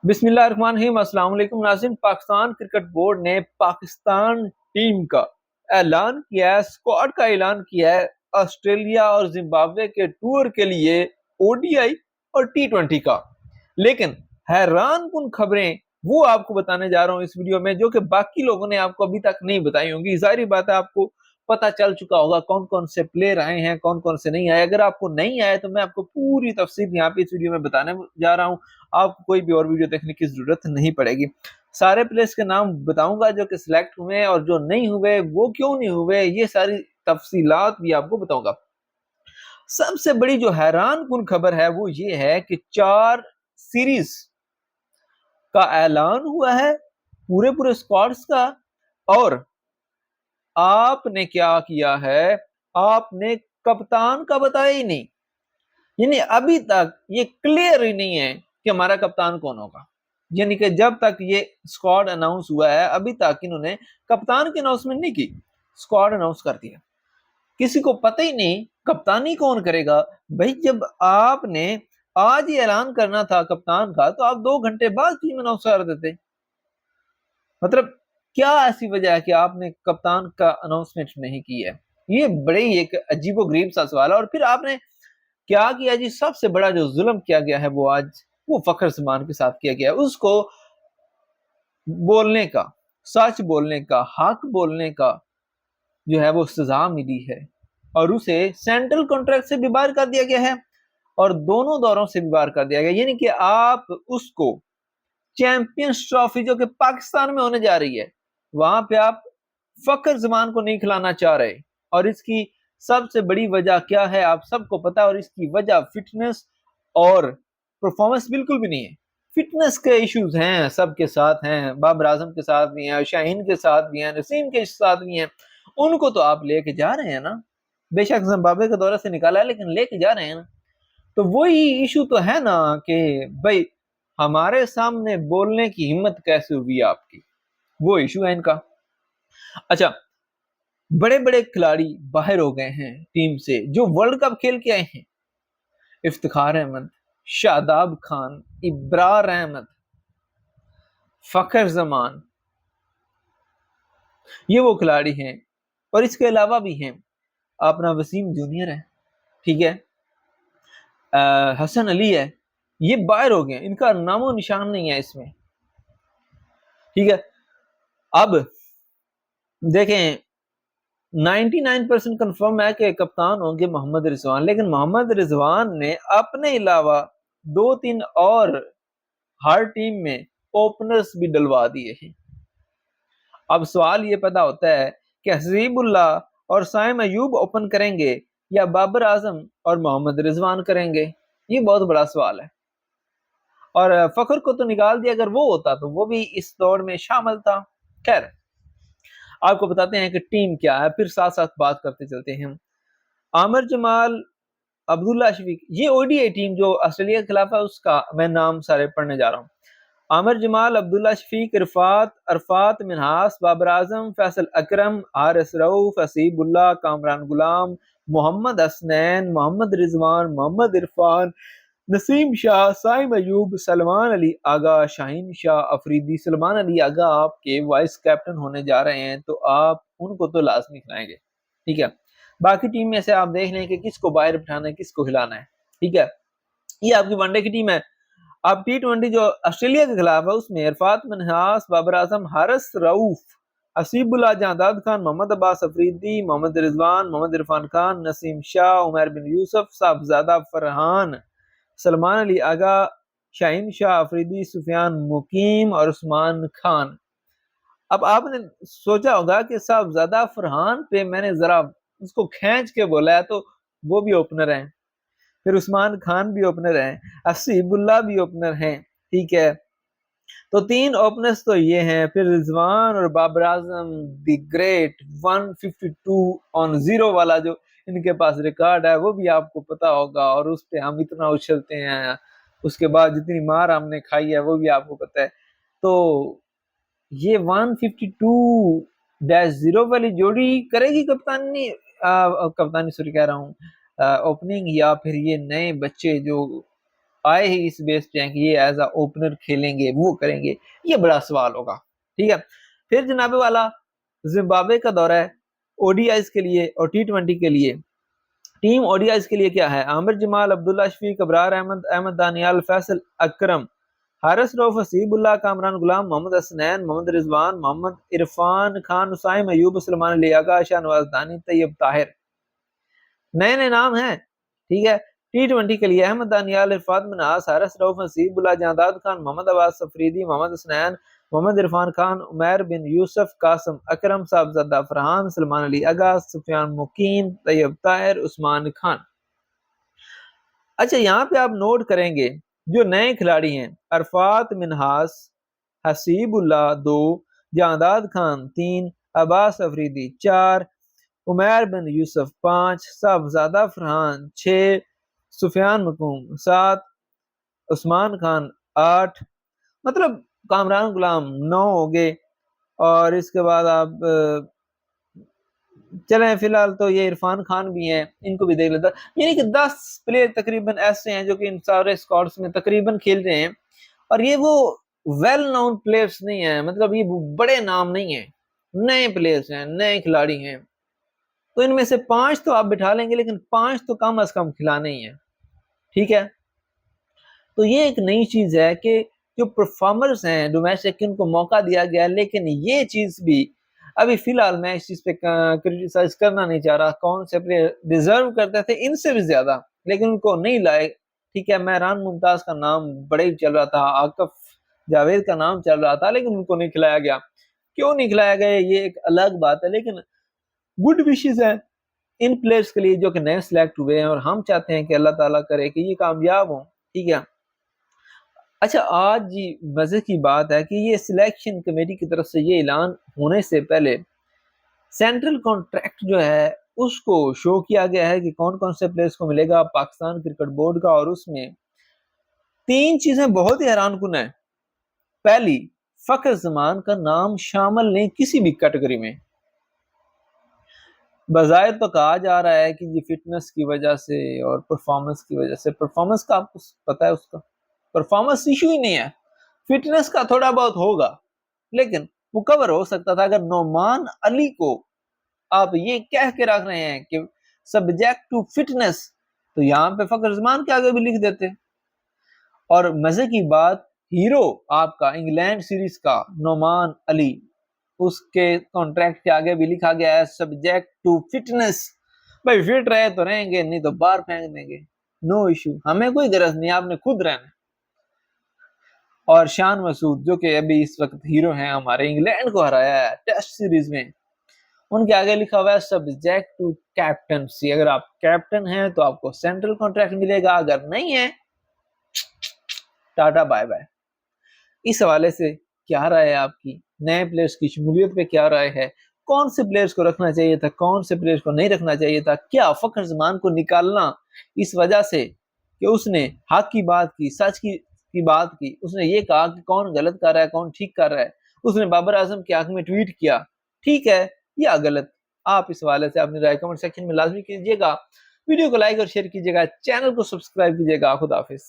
बिस्मिल्लाहिर्रहमानिर्रहीम। अस्सलाम वालेकुम नाज़रीन। पाकिस्तान क्रिकेट बोर्ड ने पाकिस्तान टीम का ऐलान किया है, स्क्वाड का ऐलान किया है ऑस्ट्रेलिया और जिम्बाब्वे के टूर के लिए, ओडीआई और टी20 का। लेकिन हैरान कुन खबरें वो आपको बताने जा रहा हूं इस वीडियो में, जो कि बाकी लोगों ने आपको अभी तक नहीं बताई होंगी। जाहिर बात है, आपको पता चल चुका होगा कौन कौन से प्लेयर आए हैं, कौन कौन से नहीं आए। अगर आपको नहीं आए तो मैं आपको पूरी तफसील यहाँ पे इस वीडियो में बताने जा रहा हूँ। आपको कोई भी और वीडियो देखने की जरूरत नहीं पड़ेगी। सारे प्लेयर्स के नाम बताऊंगा जो कि सिलेक्ट हुए और जो नहीं हुए वो क्यों नहीं हुए, ये सारी तफसीलात भी आपको बताऊंगा। सबसे बड़ी जो हैरान कुन खबर है वो ये है कि 4 सीरीज का ऐलान हुआ है पूरे पूरे स्क्वाड्स का, और आपने क्या किया है, आपने कप्तान का बताया ही नहीं। यानी अभी तक ये क्लियर ही नहीं है कि हमारा कप्तान कौन होगा। यानी कि जब तक ये स्क्वाड अनाउंस हुआ है अभी तक इन्होंने कप्तान की अनाउंसमेंट नहीं की, स्क्वाड अनाउंस कर दिया। किसी को पता ही नहीं कप्तानी कौन करेगा। भाई, जब आपने आज ही ऐलान करना था कप्तान का तो आप 2 घंटे बाद टीम अनाउंस कर देते। मतलब क्या ऐसी वजह है कि आपने कप्तान का अनाउंसमेंट नहीं की है? ये बड़े ही एक अजीबोगरीब सा सवाल है। और फिर आपने क्या किया जी? सबसे बड़ा जो जुल्म किया गया है वो आज वो फखर जमान के साथ किया गया है। उसको बोलने का, सच बोलने का, हक बोलने का जो है वो सजा मिली है, और उसे सेंट्रल कॉन्ट्रैक्ट से भी बाहर कर दिया गया है और दोनों दौरों से भी बाहर कर दिया गया। यानी कि आप उसको चैंपियंस ट्रॉफी जो कि पाकिस्तान में होने जा रही है, वहां पे आप फखर जमान को नहीं खिलाना चाह रहे। और इसकी सबसे बड़ी वजह क्या है आप सबको पता है, और इसकी वजह फिटनेस और परफॉर्मेंस बिल्कुल भी नहीं है। फिटनेस के इश्यूज हैं, सबके साथ हैं, बाबर आजम के साथ भी हैं, शाहीन के साथ भी हैं, नसीम के साथ भी हैं। उनको तो आप लेके जा रहे हैं ना, बेशक जिम्बाब्वे के दौरे से निकाला है लेकिन लेके जा रहे हैं ना। तो वही इशू तो है ना कि भाई हमारे सामने बोलने की हिम्मत कैसे हुई आपकी, वो इशू है इनका। अच्छा, बड़े बड़े खिलाड़ी बाहर हो गए हैं टीम से जो वर्ल्ड कप खेल के आए हैं। इफ्तिखार अहमद, शादाब खान, इब्रार अहमद, फखर जमान, ये वो खिलाड़ी हैं। और इसके अलावा भी हैं, अपना वसीम जूनियर है, ठीक है, हसन अली है, ये बाहर हो गए, इनका नामो निशान नहीं है इसमें, ठीक है। अब देखें, 99% कंफर्म है कि कप्तान होंगे मोहम्मद रिजवान, लेकिन मोहम्मद रिजवान ने अपने अलावा 2-3 और हर टीम में ओपनर्स भी डलवा दिए हैं। अब सवाल ये पैदा होता है कि हसीबुल्लाह और साइम अयूब ओपन करेंगे या बाबर आजम और मोहम्मद रिजवान करेंगे, ये बहुत बड़ा सवाल है। और फखर को तो निकाल दिया, अगर वो होता तो वो भी इस दौड़ में शामिल था। खैर, आपको बताते हैं कि टीम क्या है, फिर साथ साथ बात करते चलते हैं। आमिर जमाल, अब्दुल्ला शफीक, ये ओडीआई टीम जो ऑस्ट्रेलिया के खिलाफ है उसका मैं नाम सारे पढ़ने जा रहा हूँ। आमिर जमाल, अब्दुल्ला शफीक, इरफात, अरफात मिनहास, बाबर आजम, फैसल अकरम, आरिस रऊफ, हसीबुल्लाह, कामरान गुलाम, मोहम्मद हसनैन, मोहम्मद रिजवान, मोहम्मद इरफान, नसीम शाह, साइम अयूब, सलमान अली आगा, शाहीन शाह अफरीदी। सलमान अली आगा आपके वाइस कैप्टन होने जा रहे हैं, तो आप उनको तो लाजमी खिलाएंगे, ठीक है। बाकी टीम में से आप देख लें कि किसको बाहर बिठाना है, किसको हिलाना है, ठीक है। ये आपकी वनडे की टीम है। अब टी20 जो ऑस्ट्रेलिया के खिलाफ है उसमें इरफात मिनहास, बाबर आजम, हारिस रऊफ, हसीबुल्लाह, जहादाद खान, मोहम्मद अब्बास अफरीदी, मोहम्मद रिजवान, मोहम्मद इरफान खान, नसीम शाह, उमर बिन यूसुफ, साहबजादा फरहान, सलमान अली आगा, शाहीन शाह अफरीदी, सुफियान मुकीम और उस्मान खान। अब आपने सोचा होगा कि साहबजादा फरहान पे मैंने जरा उसको खींच के बोला है, तो वो भी ओपनर हैं, फिर उस्मान खान भी ओपनर हैं, हसीबुल्लाह भी ओपनर हैं, ठीक है। तो 3 ओपनर्स तो ये हैं, फिर रिजवान और Babar Azam the great 152 on zero वाला जो इनके पास रिकॉर्ड है वो भी आपको पता होगा, और उस पे हम इतना उछलते हैं, उसके बाद जितनी मार हमने खाई है वो भी आपको पता है। तो ये 152-0 वाली जोड़ी करेगी कप्तानी, कप्तानी सॉरी कह रहा हूँ, ओपनिंग, या फिर ये नए बच्चे जो آئے ہی اس بیس پہ ہیں کہ یہ ایز اے اوپنر کھیلیں گے، وہ کریں گے، یہ بڑا سوال ہوگا. ٹھیک ہے. پھر جناب والا زمبابوے کا دورہ ہے او ڈی آئیز کے لیے اور T20 کے لیے. ٹیم او ڈی آئیز کے لیے کیا ہے؟ عامر جمال، عبداللہ شفیق، ابرار احمد، احمد دانیال، فیصل اکرم، حارث رؤف، حسیب اللہ، کامران غلام، محمد حسنین، محمد رضوان، محمد عرفان خان، نسائم ایوب، سلمان علی آغا، شاہنواز دانی، طیب طاہر. نئے نئے نام ہیں. ٹھیک ہے. T20 کے لیے احمد دانیال، عرفات مناس، حارث رؤف، حسیب اللہ، جانداد خان، محمد عباس سفریدی، محمد حسنین، محمد عرفان خان، عمیر بن یوسف، قاسم اکرم، صاحبزادہ فرحان، سلمان علی آغا، سفیان مقیم، طیب طاہر، عثمان خان. اچھا یہاں پہ آپ نوٹ کریں گے جو نئے کھلاڑی ہیں: عرفات منہاس، حسیب اللہ 2، جانداد خان 3، عباس افریدی 4، عمیر بن یوسف 5، صاحبزادہ فرحان 6، سفیان مقوم 7، عثمان خان 8، مطلب کامران غلام 9 ہو گئے. اور اس کے بعد آپ چلیں فی الحال تو یہ عرفان خان بھی ہیں، ان کو بھی دیکھ لیتا. یعنی کہ 10 پلیئر تقریباً ایسے ہیں جو کہ ان سارے اسکواڈز میں تقریباً کھیل رہے ہیں، اور یہ وہ ویل نون پلیئرز نہیں ہیں، مطلب یہ بڑے نام نہیں ہیں، نئے پلیئرز ہیں، نئے کھلاڑی ہیں. تو ان میں سے 5 تو آپ بٹھا لیں گے، لیکن 5 تو کم از کم کھلانے ہی ہیں. ٹھیک ہے. تو یہ ایک نئی چیز ہے کہ جو پرفارمرز ہیں ڈومیسٹک، ان کو موقع دیا گیا. لیکن یہ چیز بھی ابھی فی الحال میں اس چیز پہ کرٹیسائز کرنا نہیں چاہ رہا. کون سے پلیئر ڈیزرو کرتے تھے ان سے بھی زیادہ، لیکن ان کو نہیں لائے. ٹھیک ہے. مہران ممتاز کا نام بڑے ہی چل رہا تھا، عاقف جاوید کا نام چل رہا تھا، لیکن ان کو نہیں کھلایا گیا. کیوں نہیں کھلایا گیا یہ ایک الگ بات ہے، لیکن گڈ وشز ہیں ان پلیئرز کے لیے جو کہ نئے سلیکٹ ہوئے ہیں، اور ہم چاہتے ہیں کہ اللہ تعالیٰ کرے کہ یہ کامیاب ہوں. ٹھیک ہے. اچھا آج جی مزے کی بات ہے کہ یہ سلیکشن کمیٹی کی طرف سے یہ اعلان ہونے سے پہلے سینٹرل کانٹریکٹ جو ہے اس کو شو کیا گیا ہے کہ کون کون سے پلیئرز کو ملے گا پاکستان کرکٹ بورڈ کا. اور اس میں 3 چیزیں بہت ہی حیران کن ہیں. پہلی، فخر زمان کا نام شامل نہیں کسی بھی کیٹیگری میں. بظاہر تو کہا جا رہا ہے کہ یہ فٹنس کی وجہ سے اور پرفارمنس کی وجہ سے. پرفارمنس کا آپ کو پتا ہے، اس کا پرفارمنس ایشو ہی نہیں ہے. فٹنس کا تھوڑا بہت ہوگا، لیکن وہ کور ہو سکتا تھا اگر نعمان علی کو آپ یہ کہہ کے رکھ رہے ہیں کہ سبجیکٹ ٹو فٹنس، تو یہاں پہ فخر زمان کے آگے بھی لکھ دیتے. اور مزے کی بات، ہیرو آپ کا انگلینڈ سیریز کا نعمان علی، اس کے کانٹریکٹ کے آگے بھی لکھا گیا ہے سبجیکٹ ٹو فٹنس. بھائی فٹ رہے تو رہیں گے، نہیں تو باہر پھینک دیں گے، نو ایشو، ہمیں کوئی غرض نہیں، آپ نے خود رہنا. اور شان مسعود جو کہ ابھی اس وقت ہیرو ہیں، ہمارے انگلینڈ کو ہرایا ہے ٹیسٹ سیریز میں، ان کے آگے لکھا ہوا ہے سبجیکٹ ٹو کیپٹنسی. اگر آپ کیپٹن ہیں تو آپ کو سینٹرل کانٹریکٹ ملے گا، اگر نہیں ہے ٹاٹا بائے بائے. اس حوالے سے کیا رائے ہے آپ کی؟ نئے پلیئرز کی شمولیت پہ کیا رائے ہے؟ کون سے پلیئرز کو رکھنا چاہیے تھا، کون سے پلیئرز کو نہیں رکھنا چاہیے تھا؟ کیا فخر زمان کو نکالنا اس وجہ سے کہ اس نے حق کی بات کی، سچ کی بات کی، اس نے یہ کہا کہ کون غلط کر رہا ہے کون ٹھیک کر رہا ہے، اس نے بابر اعظم کے حق میں ٹویٹ کیا، ٹھیک ہے یا غلط؟ آپ اس حوالے سے اپنی رائے کمنٹ سیکشن میں لازمی کیجیے گا. ویڈیو کو لائک اور شیئر کیجیے گا، چینل کو سبسکرائب کیجیے گا. خدا حافظ.